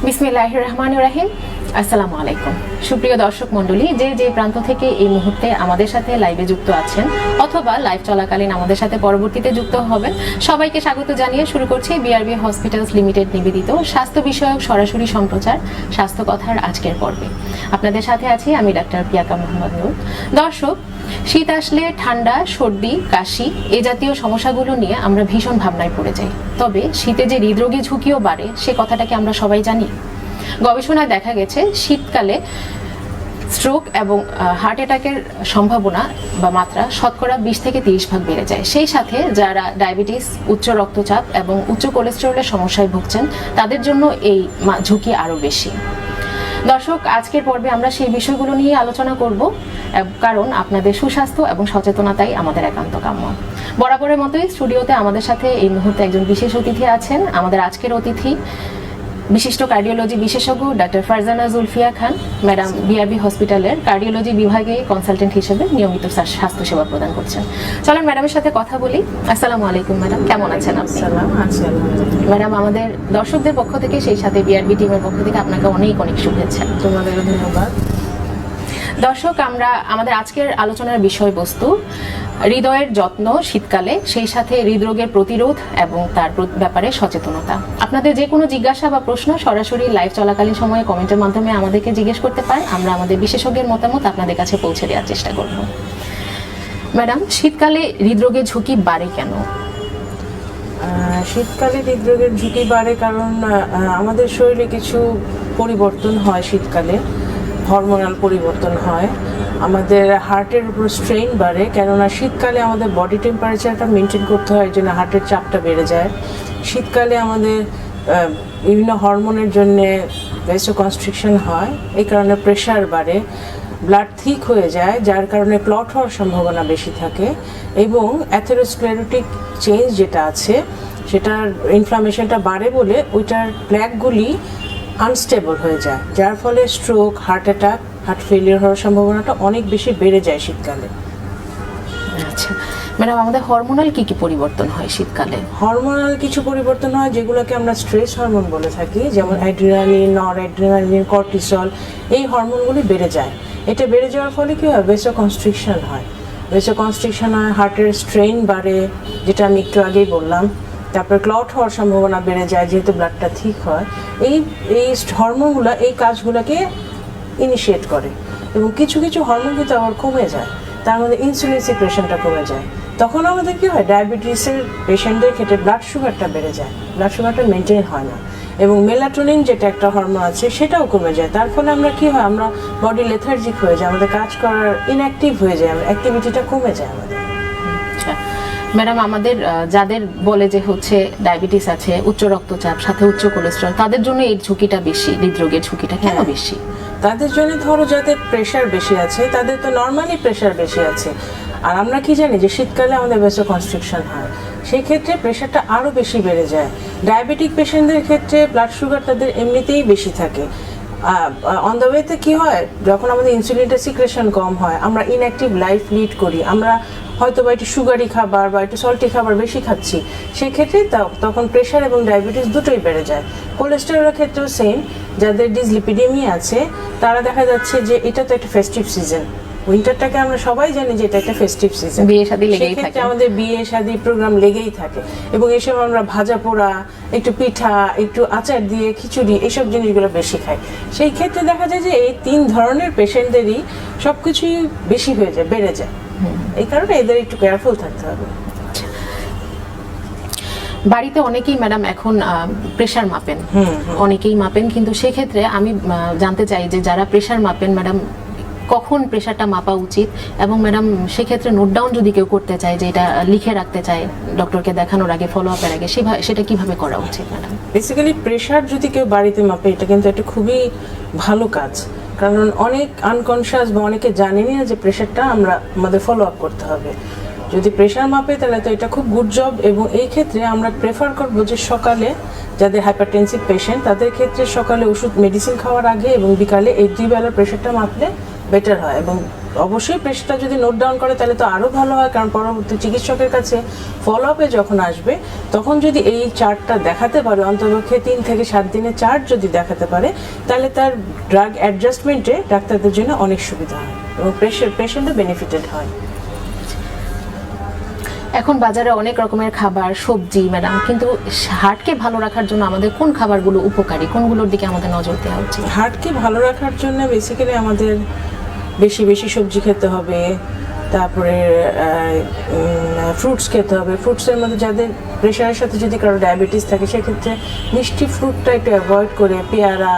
বিসমিল্লাহির রহমানির রহিম। আসসালামু আলাইকুম। সুপ্রিয় দর্শক মণ্ডলী, যে প্রান্ত থেকে এই মুহূর্তে আমাদের সাথে লাইভে যুক্ত আছেন অথবা লাইভ চলাকালীন আমাদের সাথে পরবর্তীতে যুক্ত হবেন, সবাইকে স্বাগত জানিয়ে শুরু করছি বিআরবি হসপিটালস লিমিটেড নিবেদিত স্বাস্থ্য বিষয়ক সরাসরি সম্প্রচার স্বাস্থ্য কথার আজকের পর্বে। আপনাদের সাথে আছি আমি ডাক্তার পিয়াকা মোহাম্মদ নূর। দর্শক, শীত আসলে ঠান্ডা, সর্দি, কাশি এ জাতীয় সমস্যাগুলো নিয়ে আমরা ভীষণ ভাবনায় পড়ে যাই। তবে শীতে যে হৃদরোগের ঝুঁকিও বাড়ে সে কথাটাকে আমরা সবাই জানি। গবেষণায় দেখা গেছে শীতকালে স্ট্রোক এবং হার্ট অ্যাটাকের সম্ভাবনা বা মাত্রা শতকরা 20 থেকে 30 ভাগ বেড়ে যায়। সেই সাথে যারা ডায়াবেটিস, উচ্চ রক্তচাপ এবং উচ্চ কোলেস্টেরলের সমস্যায় ভুগছেন তাদের জন্য এই ঝুঁকি আরও বেশি। দর্শক, আজকের পর্বে আমরা সেই বিষয়গুলো নিয়ে আলোচনা করব, কারণ আপনাদের সুস্বাস্থ্য এবং সচেতনতাই আমাদের একান্ত কাম্য। বরাবরের মতোই স্টুডিওতে আমাদের সাথে এই মুহূর্তে একজন বিশেষ অতিথি আছেন। আমাদের আজকের অতিথি বিশিষ্ট কার্ডিওলজি বিশেষজ্ঞ ডাক্তার ফারজানা জুলফিয়া খান ম্যাডাম, বিআরবি হসপিটালের কার্ডিওলজি বিভাগে কনসালটেন্ট হিসেবে নিয়মিত স্বাস্থ্য সেবা প্রদান করছেন। চলেন ম্যাডামের সাথে কথা বলি। আসসালামু আলাইকুম ম্যাডাম, কেমন আছেন আপনি? ম্যাডাম, আমাদের দর্শকদের পক্ষ থেকে সেই সাথে বিআরবি টিমের পক্ষ থেকে আপনাকে অনেক অনেক শুভেচ্ছা। তোমাদের ধন্যবাদ। দর্শক, আমরা আমাদের আজকের আলোচনার বিষয়বস্তু হৃদয়ের যত্ন শীতকালে, সেই সাথে হৃদরোগের প্রতিরোধ এবং তার ব্যাপারে সচেতনতা। আপনাদের যে কোনো জিজ্ঞাসা বা প্রশ্ন সরাসরি লাইভ চলাকালীন সময়ে কমেন্টের মাধ্যমে আমাদেরকে জিজ্ঞেস করতে পারেন। আমরা আমাদের বিশেষজ্ঞের মতামত আপনাদের কাছে পৌঁছে দেওয়ার চেষ্টা করব। ম্যাডাম, শীতকালে হৃদরোগের ঝুঁকি বাড়ে কেন? শীতকালে হৃদরোগের ঝুঁকি বাড়ে কারণ আমাদের শরীরে কিছু পরিবর্তন হয়। শীতকালে হরমোনাল পরিবর্তন হয়, আমাদের হার্টের উপর স্ট্রেইন বাড়ে, কেননা শীতকালে আমাদের বডি টেম্পারেচারটা মেনটেন করতে হয়, এই জন্য হার্টের চাপটা বেড়ে যায়। শীতকালে আমাদের বিভিন্ন হরমোনের জন্যে ভেসোকনস্ট্রিকশন হয়, এই কারণে প্রেশার বাড়ে, ব্লাড থিক হয়ে যায়, যার কারণে ক্লট হওয়ার সম্ভাবনা বেশি থাকে, এবং অ্যাথেরোস্ক্লেরোটিক চেঞ্জ যেটা আছে সেটার ইনফ্লামেশনটা বাড়ে বলে ওইটার প্ল্যাকগুলি আনস্টেবল হয়ে যায়, যার ফলে stroke, heart attack, heart failure হওয়ার সম্ভাবনাটা অনেক বেশি বেড়ে যায় শীতকালে। আচ্ছা ম্যাডাম, আমাদের হরমোনাল কি কি পরিবর্তন হয় শীতকালে? হরমোনাল কিছু পরিবর্তন হয় যেগুলোকে আমরা স্ট্রেস হরমোন বলে থাকি, যেমন অ্যাড্রিনালিন, নর অ্যাড্রিনালিন, কর্টিসল, এই হরমোনগুলি বেড়ে যায়। এটা বেড়ে যাওয়ার ফলে কি হয়, ভেসোকনস্ট্রিকশন হয়। ভেসোকনস্ট্রিকশন হয়, হার্টের স্ট্রেইন বাড়ে, যেটা আমি একটু আগেই বললাম। তারপরে ক্লট হওয়ার সম্ভাবনা বেড়ে যায় যেহেতু ব্লাডটা ঠিক হয়। এই হরমোনগুলো এই কাজগুলোকে ইনিশিয়েট করে, এবং কিছু কিছু হরমোন কিন্তু আবার কমে যায়। তার মধ্যে ইনসুলিন সিক্রেশনটা কমে যায়। তখন আমাদের কী হয়, ডায়াবেটিসের পেশেন্টদের ক্ষেত্রে ব্লাড সুগারটা বেড়ে যায়, ব্লাড সুগারটা মেনটেন হয় না, এবং মেলাটোনিন যেটা একটা হরমোন আছে সেটাও কমে যায়। তার ফলে আমরা কী হয়, আমরা বডি লেথার্জিক হয়ে যায়, আমাদের কাজ করার ইনঅ্যাক্টিভ হয়ে যায়, অ্যাক্টিভিটিটা কমে যায় আমাদের। আচ্ছা ম্যাডাম, আমাদের যাদের বলে যে হচ্ছে ডায়াবেটিস আছে, উচ্চ রক্তচাপ, সাথে উচ্চ কোলেস্টেরল, তাদের জন্য এই ঝুঁকিটা বেশি, হৃদরোগের ঝুঁকিটা কেন বেশি? তাদের জন্য ধরো যাদের প্রেশার বেশি আছে, তাদের তো নর্মালি প্রেশার বেশি আছে, আর আমরা কি জানি যে শীতকালে আমাদের ভেসোকনস্ট্রিকশন হয়, সেই ক্ষেত্রে প্রেশারটা আরও বেশি বেড়ে যায়। ডায়াবেটিক পেশেন্টদের ক্ষেত্রে ব্লাড সুগার তাদের এমনিতেই বেশি থাকে। অন দ্য ওয়েতে কী হয়, যখন আমাদের ইনসুলিনটা সিক্রেশন কম হয়, আমরা ইনঅ্যাক্টিভ লাইফ লিড করি, আমরা হয়তো বা একটু সুগারি খাবার বা একটু সল্টি খাবার বেশি খাচ্ছি, সেক্ষেত্রে তখন প্রেশার এবং ডায়াবেটিস দুটোই বেড়ে যায়। কোলেস্টেরলের ক্ষেত্রেও সেম, যাদের ডিসলিপিডেমিয়া আছে তারা দেখা যাচ্ছে যে এটা তো একটা ফেস্টিভ সিজন, উইন্টারটাকে আমরা সবাই জানি যে এটা একটা ফেস্টিভ সিজন, বিয়ে শাদী লেগেই থাকে, আমাদের বিয়ে শাদী প্রোগ্রাম লেগেই থাকে, এবং এসব আমরা ভাজা পোড়া, একটু পিঠা, একটু আচার দিয়ে খিচুড়ি, এইসব জিনিসগুলো বেশি খাই। সেই ক্ষেত্রে দেখা যায় যে এই 3 ধরনের পেশেন্টদেরই সবকিছুই বেশি হয়ে যায়, বেড়ে যায়। এই কারণে এদের একটু কেয়ারফুল থাকতে হবে। বাড়িতে অনেকেই ম্যাডাম এখন প্রেশার মাপেন, অনেকেই মাপেন, কিন্তু সেক্ষেত্রে আমি জানতে চাই যে যারা প্রেশার মাপেন ম্যাডাম, কখন প্রেশারটা মাপা উচিত, এবং ম্যাডাম সেক্ষেত্রে নোট ডাউন যদি কেউ করতে চায়, যে এটা লিখে রাখতে চায় ডক্টরকে দেখানোর আগে, ফলো আপের আগে, সেটা কিভাবে করা উচিত ম্যাডাম? বেসিক্যালি প্রেশার যদি কেউ বাড়িতে মাপে, এটা কিন্তু একটা খুবই ভালো কাজ, কারণ অনেক আনকনশিয়াস বা অনেকে জানেনি না যে প্রেশারটা আমাদের ফলো আপ করতে হবে। যদি প্রেশার মাপে তাহলে তো এটা খুব গুড জব, এবং এই ক্ষেত্রে আমরা প্রেফার করবো যে সকালে যাদের হাইপারটেনসিভ পেশেন্ট তাদের ক্ষেত্রে সকালে ওষুধ মেডিসিন খাওয়ার আগে এবং বিকালে এই 2 বেলার প্রেশারটা মাপলে বেটার হয়, এবং অবশ্যই প্রেশারটা যদি নোট ডাউন করে তাহলে তো আরও ভালো হয়, কারণ পরবর্তী চিকিৎসকের কাছে ফলো আপে যখন আসবে তখন যদি এই চার্টটা দেখাতে পারে, অন্ততপক্ষে 3 থেকে 7 দিনের চার্ট যদি দেখাতে পারে, তাহলে তার ড্রাগ অ্যাডজাস্টমেন্টে ডাক্তারদের জন্য অনেক সুবিধা হয় এবং পেশেন্টও বেনিফিটেড হয়। এখন বাজারে অনেক রকমের খাবার, সবজি ম্যাডাম, কিন্তু হার্টকে ভালো রাখার জন্য আমাদের কোন খাবারগুলো উপকারী, কোনগুলোর দিকে আমাদের নজর দেওয়া উচিত? হার্টকে ভালো রাখার জন্য বেসিক্যালি আমাদের বেশি বেশি সবজি খেতে হবে, তারপরে ফ্রুটস খেতে হবে। ফ্রুটসের মধ্যে যাদের প্রেশারের সাথে যদি কারো ডায়াবেটিস থাকে সেক্ষেত্রে মিষ্টি ফ্রুটটা একটু অ্যাভয়েড করে পেয়ারা,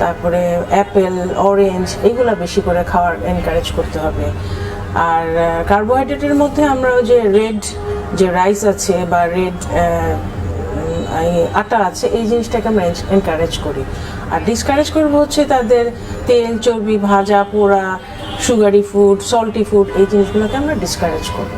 তারপরে অ্যাপেল, অরেঞ্জ এগুলো বেশি করে খাওয়ার এনকারেজ করতে হবে। আর কার্বোহাইড্রেটের মধ্যে আমরা ওই যে রেড যে রাইস আছে বা রেড আটা আছে, এই জিনিসটাকে আমরা এনকারেজ করি। আর ডিসকারেজ করবো হচ্ছে তাদের তেল, চর্বি, ভাজা, পোড়া, সুগারি ফুড, সল্টি ফুড, এই জিনিসগুলোকে আমরা ডিসকারেজ করবো।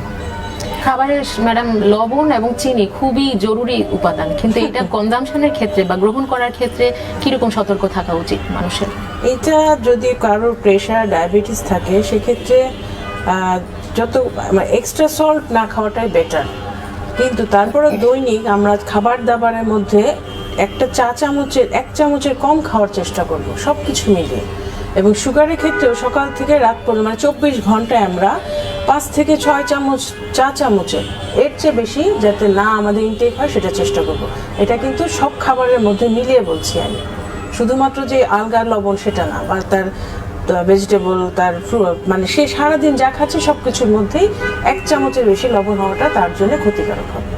খাবারের ম্যাডাম লবণ এবং চিনি খুবই জরুরি উপাদান, কিন্তু এটা কনজাম্পশনের ক্ষেত্রে বা গ্রহণ করার ক্ষেত্রে কিরকম সতর্ক থাকা উচিত মানুষের? এটা যদি কারোর প্রেশার, ডায়াবেটিস থাকে সেক্ষেত্রে যত এক্সট্রা সল্ট না খাওয়াটাই বেটার, কিন্তু তারপরে দৈনিক আমরা খাবার দাবারের মধ্যে এক চামচের কম খাওয়ার চেষ্টা করব সব কিছু মিলিয়ে। এবং সুগারের ক্ষেত্রেও সকাল থেকে রাত পর্যন্ত 24 ঘন্টায় আমরা 5 থেকে 6 চামচ চা চামচের এর চেয়ে বেশি যাতে না আমাদের ইনটেক হয় সেটা চেষ্টা করব। এটা কিন্তু সব খাবারের মধ্যে মিলিয়ে বলছি আমি, শুধুমাত্র যে আলগা লবণ সেটা না, বা তার ভেজিটেবল, তার মানে সে সারাদিন যা খাচ্ছে সব কিছুর মধ্যেই 1 চামচের বেশি লবণ হওয়াটা তার জন্য ক্ষতিকারক হবে।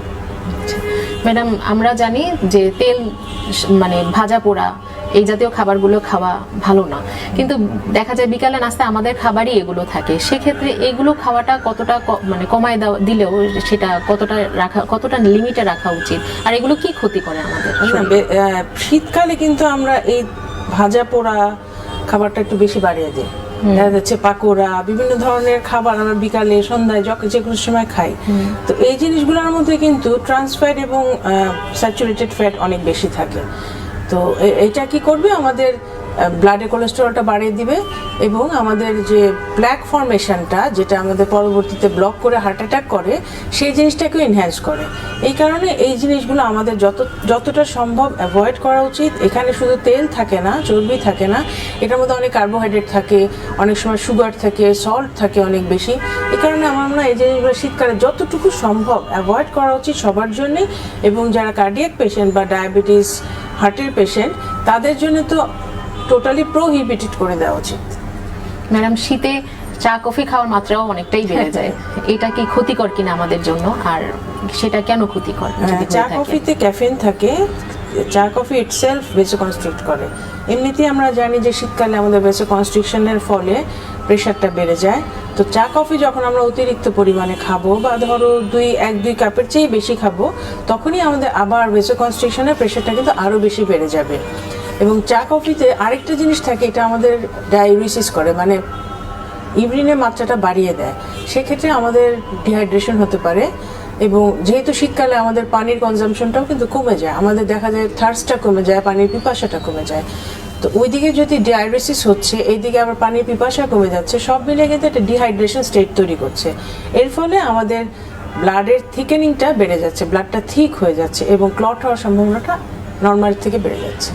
ম্যাডাম আমরা জানি যে তেল মানে ভাজা পোড়া এই জাতীয় খাবারগুলো খাওয়া ভালো না, কিন্তু দেখা যায় বিকালে নাস্তায় আমাদের খাবারই এগুলো থাকে, সেক্ষেত্রে এগুলো খাওয়াটা কতটা মানে কমায় দিলেও সেটা কতটা লিমিটে রাখা উচিত, আর এগুলো কি ক্ষতি করে আমাদের? শীতকালে কিন্তু আমরা এই ভাজা পোড়া খাবারটা একটু বেশি বাড়িয়ে দিই, দেখা যাচ্ছে পাকোড়া, বিভিন্ন ধরনের খাবার আমরা বিকালে সন্ধ্যায় যে কোনো সময় খাই। তো এই জিনিসগুলোর মধ্যে কিন্তু ট্রান্স ফ্যাট এবং স্যাচুরেটেড ফ্যাট অনেক বেশি থাকে। তো এটা কি করবে, আমাদের ব্লাডে কোলেস্টেরলটা বাড়িয়ে দিবে এবং আমাদের যে প্ল্যাক ফর্মেশনটা, যেটা আমাদের পরবর্তীতে ব্লক করে হার্ট অ্যাটাক করে, সেই জিনিসটাকেও এনহ্যান্স করে। এই কারণে এই জিনিসগুলো আমাদের যতটা সম্ভব অ্যাভয়েড করা উচিত। এখানে শুধু তেল থাকে না, চর্বি থাকে না, এটার মধ্যে অনেক কার্বোহাইড্রেট থাকে, অনেক সময় সুগার থাকে, সল্ট থাকে অনেক বেশি। এই কারণে আমার মনে হয় এই জিনিসগুলো শীতকালে যতটুকু সম্ভব অ্যাভয়েড করা উচিত সবার জন্যই। এবং যারা কার্ডিয়াক পেশেন্ট বা ডায়াবেটিস, হার্টের পেশেন্ট, তাদের জন্য তো টোটালি প্রোহিবিটেড করে দেওয়া উচিত। ম্যাডাম শীতে চা কফি খাওয়ার মাত্রাও অনেকটাই বেড়ে যায়, এটা কি ক্ষতিকর কিনা আমাদের জন্য, আর সেটা কেন ক্ষতিকর? চা কফিতে ক্যাফেইন থাকে, চা কফি ইটসেলফ ভেসোকনস্ট্রিক্ট করে। এমনিতেই আমরা জানি যে শীতকালে আমাদের ভেসোকনস্ট্রিকশনের ফলে প্রেশারটা বেড়ে যায়। তো চা কফি যখন আমরা অতিরিক্ত পরিমাণে খাবো বা ধরো 1-2 কাপের চেয়ে বেশি খাবো, তখনই আমাদের আবার ভেসোকনস্ট্রিকশনের প্রেশারটা কিন্তু আরও বেশি বেড়ে যাবে। এবং চা কফিতে আরেকটা জিনিস থাকে, এটা আমাদের ডায়ুরেসিস করে, মানে ইউরিনের মাত্রাটা বাড়িয়ে দেয়। সেক্ষেত্রে আমাদের ডিহাইড্রেশন হতে পারে। এবং যেহেতু শীতকালে আমাদের পানির কনজাম্পশনটাও কিন্তু কমে যায়, আমাদের দেখা যায় থার্স্টটা কমে যায়, পানির পিপাসাটা কমে যায়। তো ওইদিকে যদি ডায়াবেটিস হচ্ছে, এইদিকে আবার পানির পিপাসা কমে যাচ্ছে, সব মিলে কিন্তু একটা ডিহাইড্রেশন স্টেট তৈরি করছে। এর ফলে আমাদের ব্লাডের থিকেনিংটা বেড়ে যাচ্ছে, ব্লাডটা থিক হয়ে যাচ্ছে এবং ক্লট হওয়ার সম্ভাবনাটা নর্মাল থেকে বেড়ে যাচ্ছে।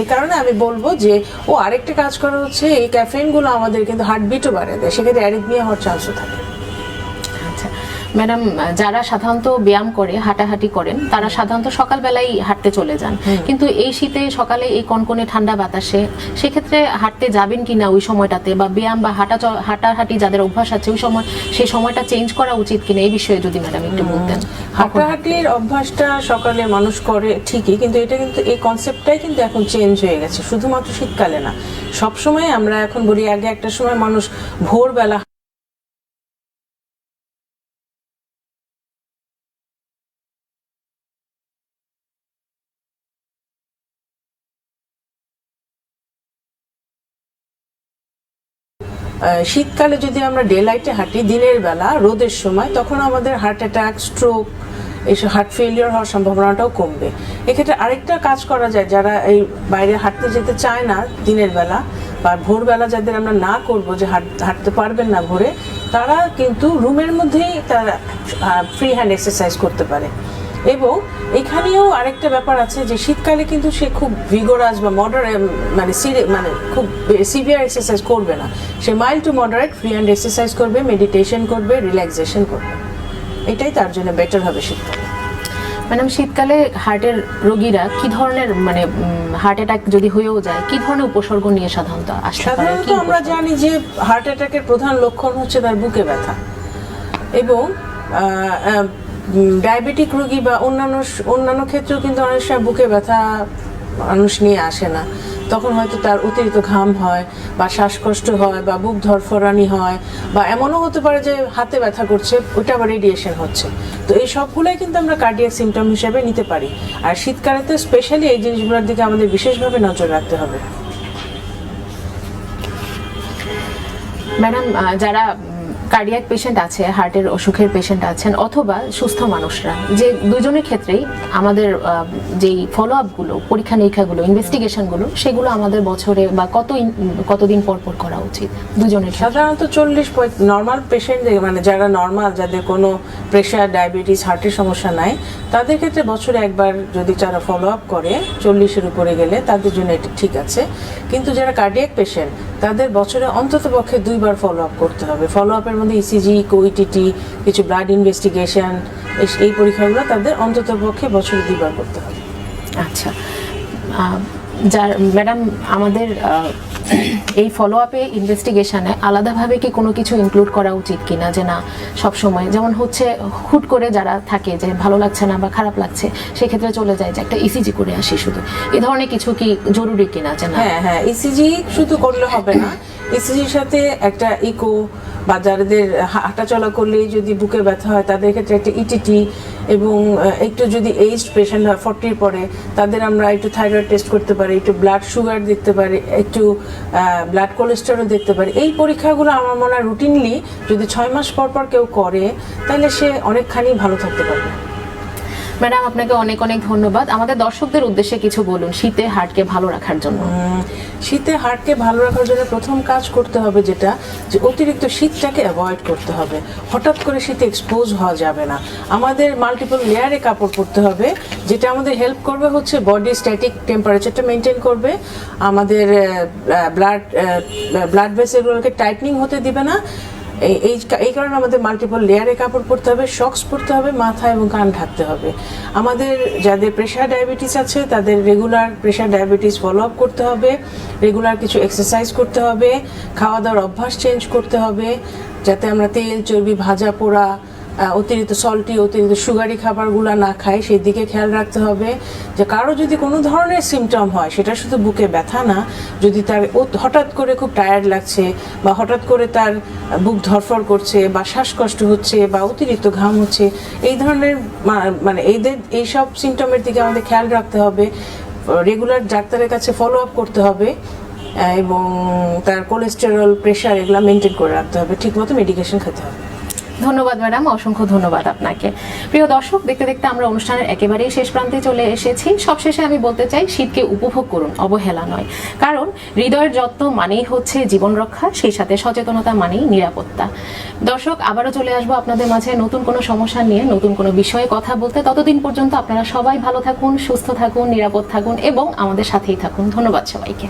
এই কারণে আমি বলবো যে আরেকটা কাজ করা হচ্ছে, এই ক্যাফেইনগুলো আমাদের কিন্তু হার্টবিটও বাড়িয়ে দেয়, সেক্ষেত্রে অ্যারিথমিয়া হওয়ার চান্সও থাকে। আচ্ছা ম্যাডাম, যারা সাধারণত ব্যায়াম করে, হাঁটাহাঁটি করেন, তারা সাধারণত সকালবেলায় হাঁটতে চলে যান, কিন্তু এই শীতে সকালে এই কনকনে ঠান্ডা বাতাসে সেক্ষেত্রে হাঁটতে যাবেন কিনা ওই সময়টাতে, বা ব্যায়াম বা হাঁটাহাঁটি যাদের অভ্যাস আছে ওই সময় সেই সময়টা চেঞ্জ করা উচিত কিনা, এই বিষয়ে যদি ম্যাডাম একটু বলতেন। হাঁটাহাঁটির অভ্যাসটা সকালে মানুষ করে ঠিকই, কিন্তু এটা কিন্তু এই কনসেপ্টটাই কিন্তু এখন চেঞ্জ হয়ে গেছে, শুধুমাত্র শীতকালে না, সবসময়। আমরা এখন বলি, আগে একটা সময় মানুষ ভোরবেলা শীতকালে যদি আমরা ডে লাইটে হাঁটি, দিনের বেলা রোদের সময়, তখন আমাদের হার্ট অ্যাটাক, স্ট্রোক, এইসব হার্ট ফেলিওর হওয়ার সম্ভাবনাটাও কমবে। এক্ষেত্রে আরেকটা কাজ করা যায়, যারা এই বাইরে হাঁটতে যেতে চায় না দিনের বেলা, বা ভোরবেলা যাদের আমরা না করব যে হাঁটতে পারবেন না ভোরে, তারা কিন্তু রুমের মধ্যেই তারা ফ্রি হ্যান্ড এক্সারসাইজ করতে পারে। এবং এখানেও আরেকটা ব্যাপার আছে যে শীতকালে কিন্তু সে খুব ভিগোরাস বা মডারেট মানে খুব সিভিয়ার এক্সারসাইজ করবে না, সে mild to moderate free hand exercise করবে, মেডিটেশন করবে, রিল্যাক্সেশন করবে, এটাই তার জন্য বেটার হবে শীতকালে। ম্যাডাম, শীতকালে হার্টের রোগীরা কি ধরনের মানে হার্ট অ্যাটাক যদি হয়েও যায় কি ধরনের উপসর্গ নিয়ে সাধারণত আসতে পারে? সাধারণত আমরা জানি যে হার্ট অ্যাটাকের প্রধান লক্ষণ হচ্ছে তার বুকে ব্যথা, এবং ডায়াবেটিক রোগী বা অন্যান্য ক্ষেত্রেও কিন্তু অনেক সময় বুকে ব্যথা মানুষ নিয়ে আসে না, তখন হয়তো তার অতিরিক্ত ঘাম হয় বা শ্বাসকষ্ট হয় বা বুক ধরফরানি হয়, বা এমনও হতে পারে যে হাতে ব্যথা করছে, ওইটা আবার রেডিয়েশন হচ্ছে। তো এই সবগুলোই কিন্তু আমরা কার্ডিয়াক সিমটম হিসেবে নিতে পারি। আর শীতকালে তো স্পেশালি এই জিনিসগুলোর দিকে আমাদের বিশেষভাবে নজর রাখতে হবে। ম্যাডাম, যারা কার্ডিয়াক পেশেন্ট আছে, হার্টের অসুখের পেশেন্ট আছেন, অথবা সুস্থ মানুষরা, যে দুজনের ক্ষেত্রেই আমাদের যেই ফলো আপগুলো, পরীক্ষা নিরীক্ষাগুলো, ইনভেস্টিগেশনগুলো, সেগুলো আমাদের বছরে বা কতদিন পর পর করা উচিত দুজনের? সাধারণত 40 নর্মাল পেশেন্ট, মানে যারা নর্মাল, যাদের কোনো প্রেশার, ডায়াবেটিস, হার্টের সমস্যা নাই, তাদের ক্ষেত্রে বছরে একবার যদি তারা ফলো আপ করে 40-এর উপরে গেলে তাদের জন্য এটা ঠিক আছে। কিন্তু যারা কার্ডিয়াক পেশেন্ট তাদের বছরে অন্তত পক্ষে 2বার ফলো আপ করতে হবে। ফলো আপের মধ্যে ইসিজি, কোইটিটি, কিছু ব্লাড ইনভেস্টিগেশন, এই পরীক্ষাগুলো তাদের অন্তত পক্ষে বছরে 2বার করতে হবে। আচ্ছা, যার ম্যাডাম আমাদের এই ফলো আপে ইনভেস্টিগেশনে আলাদাভাবে কি কোনো কিছু ইনক্লুড করা উচিত কিনা, যে না সব সময় যেমন হচ্ছে হুট করে যারা থাকে যে ভালো লাগছে না বা খারাপ লাগছে সেক্ষেত্রে চলে যায় যে একটা ইসিজি করে আসি শুধু, এই ধরনের কিছু কি জরুরি কিনা? যে না, হ্যাঁ, ইসিজি শুধু করলে হবে না, ইসিজির সাথে একটা ইকো, বা যাদের হাঁটাচলা করলেই যদি বুকে ব্যথা হয় তাদের ক্ষেত্রে একটা ইটিটি, এবং একটু যদি এইজড পেশেন্ট হয় 40 পরে, তাদের আমরা একটু থাইরয়েড টেস্ট করতে পারি, একটু ব্লাড সুগার দেখতে পারি, একটু ব্লাড কোলেস্টেরল দেখতে পারি। এই পরীক্ষাগুলো আমার মনে হয় রুটিনলি যদি 6 মাস পর পর কেউ করে তাহলে সে অনেকখানি ভালো থাকতে পারবে। ম্যাডাম, আপনাকে অনেক অনেক ধন্যবাদ। আমাদের দর্শকদের উদ্দেশ্যে কিছু বলুন শীতে হার্টকে ভালো রাখার জন্য। শীতে হার্টকে ভালো রাখার জন্য প্রথম কাজ করতে হবে যেটা, যে অতিরিক্ত শীতটাকে অ্যাভয়েড করতে হবে। হঠাৎ করে শীতে এক্সপোজ হওয়া যাবে না, আমাদের মাল্টিপল লেয়ারে কাপড় পরতে হবে, যেটা আমাদের হেল্প করবে হচ্ছে বডি স্ট্যাটিক টেম্পারেচারটা মেনটেন করবে, আমাদের ব্লাড ভেসেলগুলোকে টাইটনিং হতে দিবে না। এই কারণে আমাদের মাল্টিপল লেয়ারে কাপড় পরতে হবে, সক্স পরতে হবে, মাথা এবং কান ঢাকতে হবে। আমাদের যাদের প্রেশার ডায়াবেটিস আছে তাদের regular pressure diabetes follow up করতে হবে, রেগুলার কিছু এক্সারসাইজ করতে হবে, খাওয়া দাওয়ার অভ্যাস চেঞ্জ করতে হবে, যাতে আমরা তেল, চর্বি, ভাজা পোড়া, অতিরিক্ত সল্টি, অতিরিক্ত সুগারি খাবারগুলো না খাই, সেই দিকে খেয়াল রাখতে হবে। যে কারো যদি কোনো ধরনের সিমটম হয়, সেটা শুধু বুকে ব্যথা না, যদি তার হঠাৎ করে খুব টায়ার্ড লাগছে, বা হঠাৎ করে তার বুক ধরফর করছে, বা শ্বাসকষ্ট হচ্ছে, বা অতিরিক্ত ঘাম হচ্ছে, এই ধরনের মানে এইসব সিমটমের দিকে আমাদের খেয়াল রাখতে হবে, রেগুলার ডাক্তারের কাছে ফলো আপ করতে হবে, এবং তার কোলেস্টেরল, প্রেশার এগুলো মেনটেন করে রাখতে হবে, ঠিকমতো মেডিকেশন খেতে হবে। ধন্যবাদ ম্যাডাম, অসংখ্য ধন্যবাদ আপনাকে। প্রিয় দর্শক, দেখতে দেখতে আমরা অনুষ্ঠানের একেবারেই শেষ প্রান্তে চলে এসেছি। সবশেষে আমি বলতে চাই, শীতকে উপভোগ করুন, অবহেলা নয়। কারণ হৃদয়ের যত্ন মানেই হচ্ছে জীবন রক্ষা, সেই সাথে সচেতনতা মানেই নিরাপত্তা। দর্শক, আবারও চলে আসবো আপনাদের মাঝে নতুন কোনো সমস্যা নিয়ে, নতুন কোনো বিষয়ে কথা বলতে। ততদিন পর্যন্ত আপনারা সবাই ভালো থাকুন, সুস্থ থাকুন, নিরাপদ থাকুন এবং আমাদের সাথেই থাকুন। ধন্যবাদ সবাইকে।